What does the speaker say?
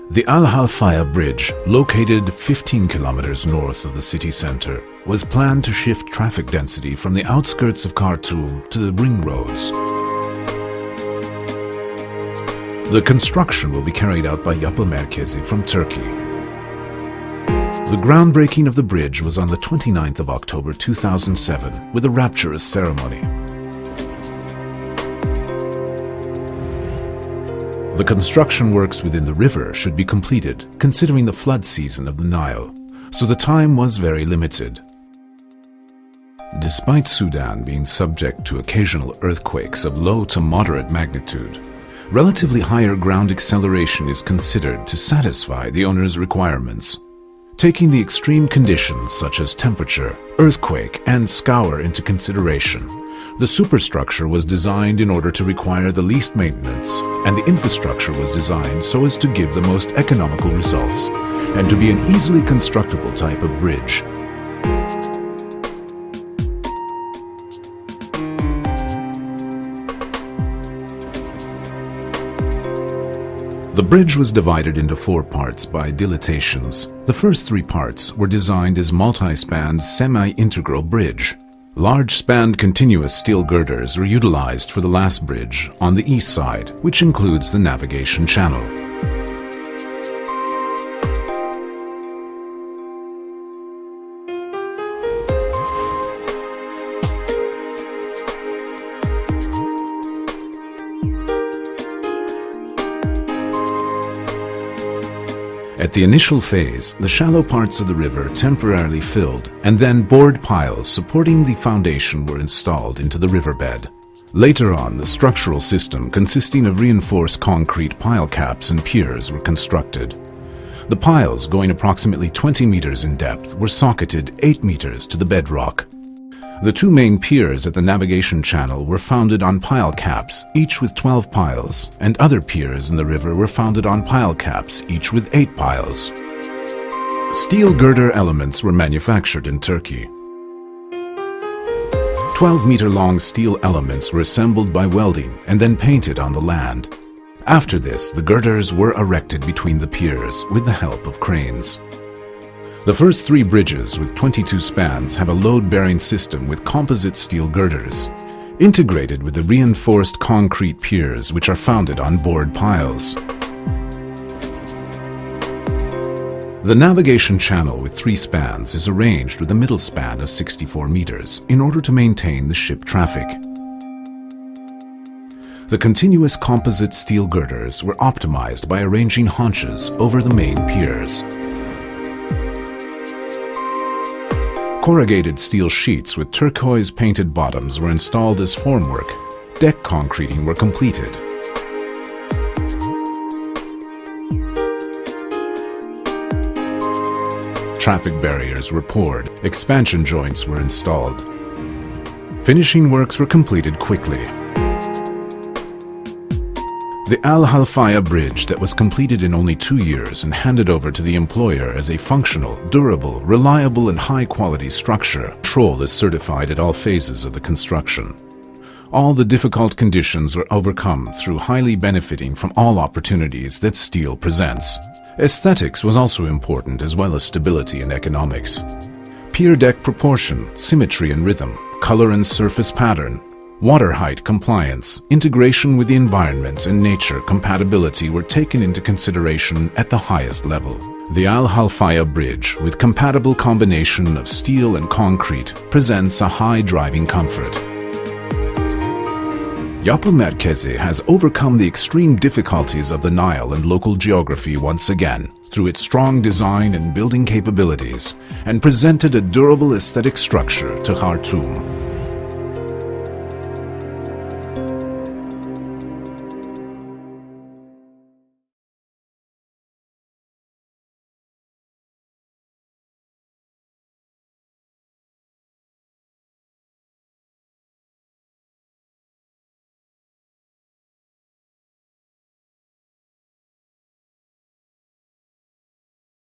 The HALFAIA bridge, located 15 kilometers north of the city center, was planned to shift traffic density from the outskirts of Khartoum to the ring roads. The construction will be carried out by Yapı Merkezi from Turkey. The groundbreaking of the bridge was on the 29th of October 2007 with a rapturous ceremony. The construction works within the river should be completed, considering the flood season of the Nile, so the time was very limited. Despite Sudan being subject to occasional earthquakes of low to moderate magnitude, relatively higher ground acceleration is considered to satisfy the owner's requirements. Taking the extreme conditions such as temperature, earthquake, and scour into consideration, the superstructure was designed in order to require the least maintenance, and the infrastructure was designed so as to give the most economical results, and to be an easily constructible type of bridge. The bridge was divided into 4 parts by dilatations. The first 3 parts were designed as multi-spanned semi-integral bridge. Large-spanned continuous steel girders were utilized for the last bridge on the east side, which includes the navigation channel. At the initial phase, the shallow parts of the river temporarily filled, and then board piles supporting the foundation were installed into the riverbed. Later on, the structural system consisting of reinforced concrete pile caps and piers were constructed. The piles, going approximately 20 meters in depth, were socketed 8 meters to the bedrock. The 2 main piers at the navigation channel were founded on pile caps, each with 12 piles, and other piers in the river were founded on pile caps, each with 8 piles. Steel girder elements were manufactured in Turkey. 12-meter-long steel elements were assembled by welding and then painted on the land. After this, the girders were erected between the piers with the help of cranes. The first 3 bridges with 22 spans have a load-bearing system with composite steel girders, integrated with the reinforced concrete piers which are founded on board piles. The navigation channel with 3 spans is arranged with a middle span of 64 meters in order to maintain the ship traffic. The continuous composite steel girders were optimized by arranging haunches over the main piers. Corrugated steel sheets with turquoise-painted bottoms were installed as formwork. Deck concreting were completed. Traffic barriers were poured. Expansion joints were installed. Finishing works were completed quickly. The HALFAIA bridge that was completed in only 2 years and handed over to the employer as a functional, durable, reliable and high-quality structure. Control is certified at all phases of the construction. All the difficult conditions were overcome through highly benefiting from all opportunities that steel presents. Aesthetics was also important as well as stability and economics. Pier deck proportion, symmetry and rhythm, color and surface pattern, water height compliance, integration with the environment and nature compatibility were taken into consideration at the highest level. The HALFAIA bridge, with compatible combination of steel and concrete, presents a high driving comfort. Yapı Merkezi has overcome the extreme difficulties of the Nile and local geography once again through its strong design and building capabilities and presented a durable aesthetic structure to Khartoum.